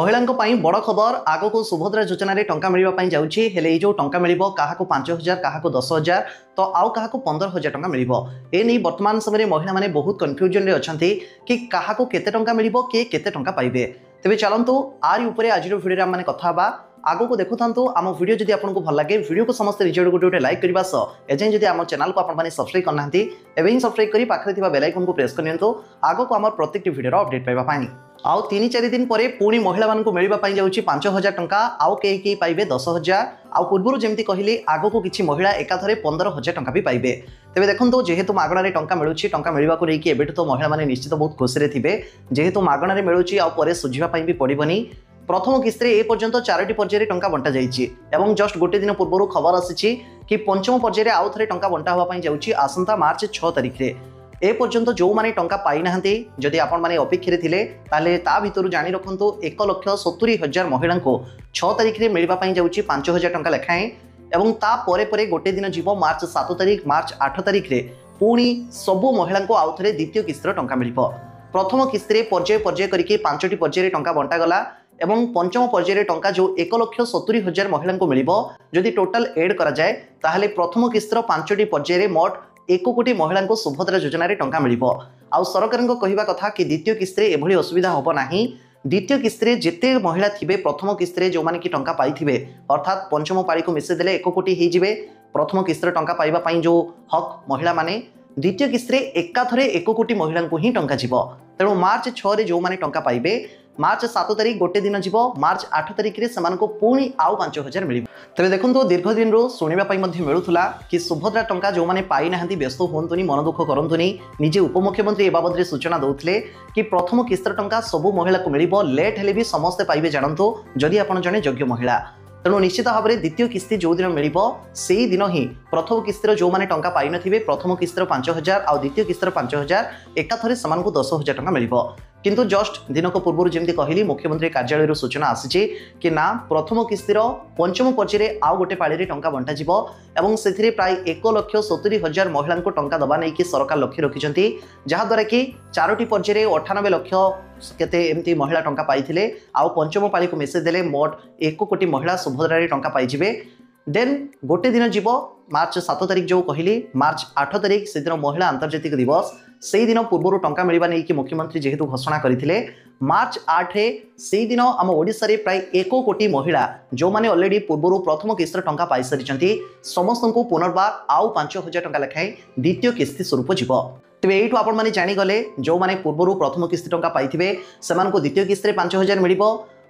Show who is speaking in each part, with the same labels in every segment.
Speaker 1: महिलांको पाई बड़ खबर आग को सुभद्रा योजना रे टंका मिलवा जाउछि हेले जो टंका मिलिबो काहाको 5000 काहाको 10000 तो आउ काहाको 15000 टंका मिलिबो ए नै वर्तमान समय महिला माने बहुत कंफ्यूजन रे अछंती कि काहाको केते टंका मिलिबो के केते टंका पाइबे। तबे चलंतु आरि ऊपरे आज वीडियो रे माने कथा बा आगो को देखुथांतु आम वीडियो जदि आपको भल लगे वीडियो को समस्त निज गोटे लाइक करने सह एजें जदि आम चैनल को आपने सब्सक्राइब करना एवं ही सब्सक्राइब कर पाखे बेल आइकन को प्रेस करनी आगो को आम प्रत्येक वीडियो अपडेट पाइबा आउ 3-4 दिन पर पुणी महिला मानक मिलवाई जाऊँगी 5000 टंका आउ कई पाइबे 10000 आउ पूर्व जमी कहली आग को किसी महिला एकाथरे 15000 टंका भी पाइबे। तेज देखो जेहेतु मागणारे टंका मिलूँ टंका मिलवा को लेकिन एबेठु तो महिला माने निश्चित बहुत खुशी थे जेहेतु मागणारे मिलूँ आउ सुझावाई भी पड़ोनी। प्रथम किस्त ए पर्यंत 4टी पर्यायर टंका बंटा जाइए एवं जस्ट गोटे दिन पूर्व खबर आसी कि पंचम पर्यायर आउ थे टंका बंटा होगापी जाऊँगी आसंता मार्च 6 तारिख में। ए पर्यंत जो माने टंका पाई नाहंती जदि आपण माने अपेक्षा थिले ताले ता भितरु जानि रखंतु 1,70,000 महिला को 6 तारिख रे मिलवा पई जाउची 5000 टंका लेखाएं एवं ता परे परे गोटे दिन जीवो मार्च 7 तारिख मार्च 8 तारिख रे पुणी सबु महिला को आउ थरे द्वितीय किस्त टंका मिलिबो। प्रथम किस्त रे पर्याय करके 5टी पर्यायर टंका बंटा गला एवं पंचम पर्यायर टंका जो 1,70,000 महिला को मिलिबो जदि टोटल एड करा जाए ताहले प्रथम किस्त 5टी पर्यायर मोट 1 कोटी महिला को सुभद्रा योजना रे टंका मिलिबो। आउ सरकार को कहिबा कथा कि द्वितीय किस्त रे एभली असुविधा होबो नाही। द्वितीय किस्त रे जेते महिला थिबे प्रथम किस्त रे जो माने कि टंका पाइथिबे अर्थात पंचम पाळी को मिसे देले 1 कोटी हे जिवे प्रथम किस्त रे टंका पाइबा पई जो हक महिला माने द्वितीय किस्त रे एकाथरे 1 कोटी महिला को ही टंका जिवो। तेणु मार्च 6 रे जो माने टंका पाइबे मार्च 7 तारिख गोटे दिन जीव मार्च 8 तारिख रे समान को पुणी आउ 5000 मिल। तेरे देखो दीर्घ दिन शुणा मिलूला कि सुभद्रा टंका जो मैंने पाई ना व्यस्त हुंतुनी मन दुख करंतुनी। निजे उपमुख्यमंत्री ए बाबद सूचना दौले कि प्रथम किस्त टंका सबू महिला को मिल लेट हेले भी समस्ते पाइबे जानतु जदि आपन जने योग्य महिला। तेणु निश्चित भाव में द्वितीय किस्ती जो दिन मिल से ही दिन ही प्रथम किस्तर जो मैंने टंका पाई नथिबे प्रथम किस्तर 5000 आउ द्वितीय किस्तर 5000 एकाथरे समान को 10,000 टंका मिल। किंतु जस्ट दिन को पूर्व जमी कहली मुख्यमंत्री कार्यालय सूचना आसी कि ना प्रथम किस्तिर पंचम पर्यायर आउ गोटे पाड़ी टंका बंटा जिवो एवं से प्राय 1,70,000 महिला को टंका दबा नहीं कि सरकार लक्ष्य रखिंट जहाद्वारा कि 4टी पर्यायर 98 लक्ष केते एमती महिला टंका पाइथिले आउ पंचम पाली को मेसेज देले मोट 1 कोटी महिला सुभद्रा रे टंका पाइजिबे। देन गोटे दिन जीव मार्च 7 तारिख जो कहली मार्च 8 तारिख से दिन महिला अंतर्जातिक दिवस से दिन पूर्व टंका मिलवा नहीं कि मुख्यमंत्री जेहेतु घोषणा करते मार्च 8 से दिन आम ओडिशा रे प्राय 1 कोटी महिला जो माने ऑलरेडी पूर्व प्रथम किस्त टंका पाई सारी समस्त को पुनर्बार आउ 5000 टंका लेखाएं द्वितीय किस्ती स्वरूप जीव। तेज यू आपण मैंने जाणीगले जो मैंने पूर्व प्रथम किस्ती टंका पाइबे से द्वितीय किस्त 5000 मिल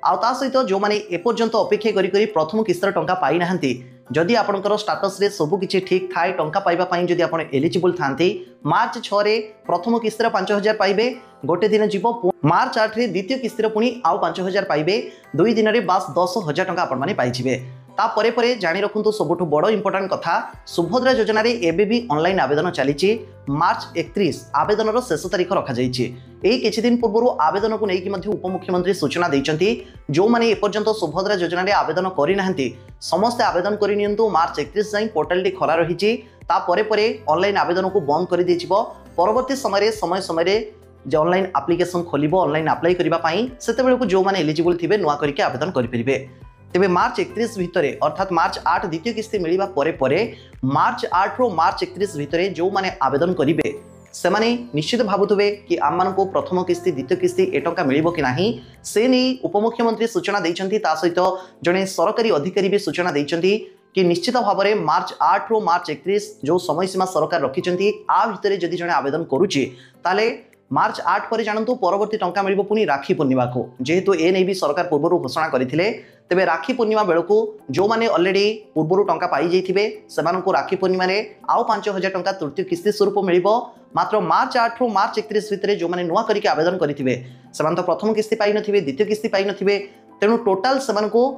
Speaker 1: आउ ता सहित जो मैंने एपर्यंत अपेक्षा करी प्रथम किस्त टंका पाई नाहंती जदि आपनकर स्टाटस रे सब किछि ठीक थाए टंका पाइबा पई जदि आपण एलिजिबल थांती मार्च 6 रे प्रथम किस्त 5000 पाइबे गोटे दिन जीव मार्च 8 रे द्वितीय किस्त पुणी आउ 5000 पाइबे 2 दिन रे बास 10,000 टंका आपण माने पाइजिबे। ता परे परे जानि रखंतु सबुठु बड़ इंपोर्टेंट कथा सुभद्रा योजना रे एबे भी ऑनलाइन आवेदन चली मार्च 31 आवेदन शेष तारीख रखा जाइए। यही किछि दिन पूर्व आवेदन को लेकिन उपमुख्यमंत्री सूचना देइचंती जो माने एपर्यंत सुभद्रा योजना रे आवेदन करि नाहंती समस्त आवेदन करि नियंतु मार्च 31 जाई पोर्टल टी खरा रहिछि ता परे परे ऑनलाइन आवेदन को बंद कर दिजिबो। परवर्ती समय समय जो ऑनलाइन एप्लिकेशन खोलिबो ऑनलाइन अप्लाई करिबा पई सेते बेलको जो माने एलिजिबल थिबे नुआ करके आवेदन करि परिबे। तेबे मार्च 31 भितरे अर्थात मार्च 8 द्वितीय किस्ती मिलिबा परे परे मार्च 8 रो मार्च 31 भितरे जो माने आवेदन करिवे से माने निश्चित भाबुथबे कि आम मान को प्रथम किस्ती द्वितीय किस्ती ए टंका मिलिबो कि नाही से नै उपमुख्यमंत्री सूचना दैछंती ता सहित जने सरकारी अधिकारी भी सूचना दैछंती कि निश्चित भाव में मार्च 8 रो मार्च 31 जो समय सीमा सरकार रखिंट आ भितर जदि जने आवेदन करुच्ची ताले मार्च 8 पर जानतु परवर्ती टंका मिलिबो पुनी राखी पूर्णिमा को जेहेतु ए नै भी सरकार पूर्व घोषणा करथिले। तेबे राखी पूर्णिमा बेलू जो माने ऑलरेडी पूर्व टंका पाई जाइथिबे सेमानकु राखी पूर्णिमा रे आउ 5000 टंका तृतीय किस्ती स्वरूप मिलिबो। मात्र मार्च 8 रो मार्च 31 भितर जो माने नुआ करके आवेदन करथिबे सेमान तो प्रथम किस्ती पाई नथिबे द्वितीय किस्ती पाई नथिबे तेणु टोटाल सेमानकु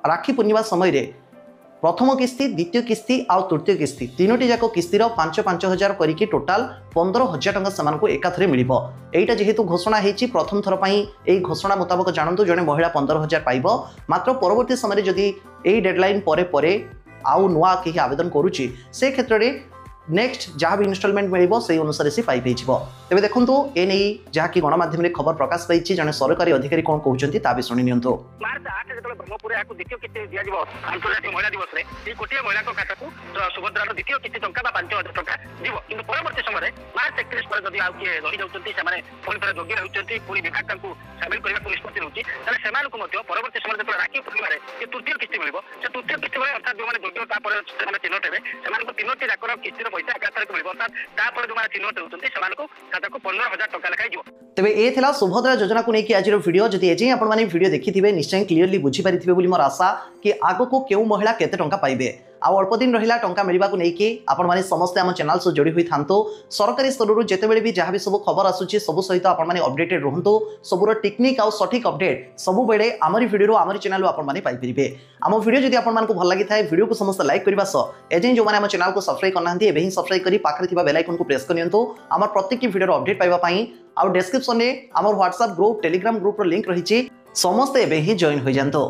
Speaker 1: राखी पूर्णिमा समय रे प्रथम किस्ती द्वितीय किस्ती आउ तृतीय किस्ती तीनोटी जाक किस्तीर 5,000 करके टोटाल 15,000 टंका सेमानकु एकाथरे मिलिबो। एटा जेहेतु घोषणा हेछि प्रथम थर पई एई घोषणा मुताबिक जानतु जने महिला 15,000 पाइबो मात्र परवर्ती समय जदि एई डेडलाइन परे परे आउ नुआ केही आवेदन करूची से क्षेत्र रे नेक्स्ट जहाँ भी इनस्टॉलमेंट मिल से अनुसार सी पाई तेज देखो ए नहीं जहाँकि गणमाध्यम खबर प्रकाश पाई जड़े सरकारी अधिकारी कौन कहते हैं शुणी नि
Speaker 2: मार्च 8 जो ब्रह्मपुर या द्वितीय किस्ती दि आंतर्जातिक महिला दिवस में गोटे महिला खाता को सुभद्रार द्वितीय किस्ती टंका 5,000 टंका जीव कि परवर्त समय मार्च 31 पर जब आगे रही जाती पुणी थे जोगी रही पुणी विभाग सामिल करने को निष्पत्ति होती परवर्त समय जो राखी पूर्णिम तृतीय किस्ती मिले से तृतीय किस्ती में अर्थात जो जोग्य चिन्हट हे से तीनोटी जाकर किस्तिर पैसा एकाथर मिले अर्थात जो चिन्हट होती खाता को 15,000 टंका लेखाई जीव
Speaker 1: तेबे ए थिला सुभद्रा योजना को लेकिन आज वीडियो जदि एजे आपण माने वीडियो देखिथिबे निश्चय क्लियरली बुझी पारिथिबे बोली मोर आशा कि आगो को केउ महिला केते टंका पाइबे आ अल्प दिन रहिला टंका मिलवा को लेकिन आपण माने समस्त आम चैनल से जोड़ी हुई थांतो सरकारी स्तर जेते बेले भी जहाँ भी सब खबर आसुची सब सहित आपण माने अपडेटेड रहंतो सबुर टेक्निक आ सठिक अपडेट सब बेले आमरी वीडियो आमरी चैनल आपण माने पाई परिबे आम वीडियो जदि आपण मानको भल लागी थाए वीडियो को समस्त लाइक करबा सह एजे जो माने आम चैनल को सब्सक्राइब करनांती एबे ही सब्सक्राइब करी पाखरे थिबा बेल आइकन को प्रेस करियंतो आमर प्रत्येक वीडियो अपडेट पाइबा पई आ डिस्क्रिप्शन में आमर WhatsApp group Telegram group link रही समस्ते एबे ही जॉइन हो जांतो।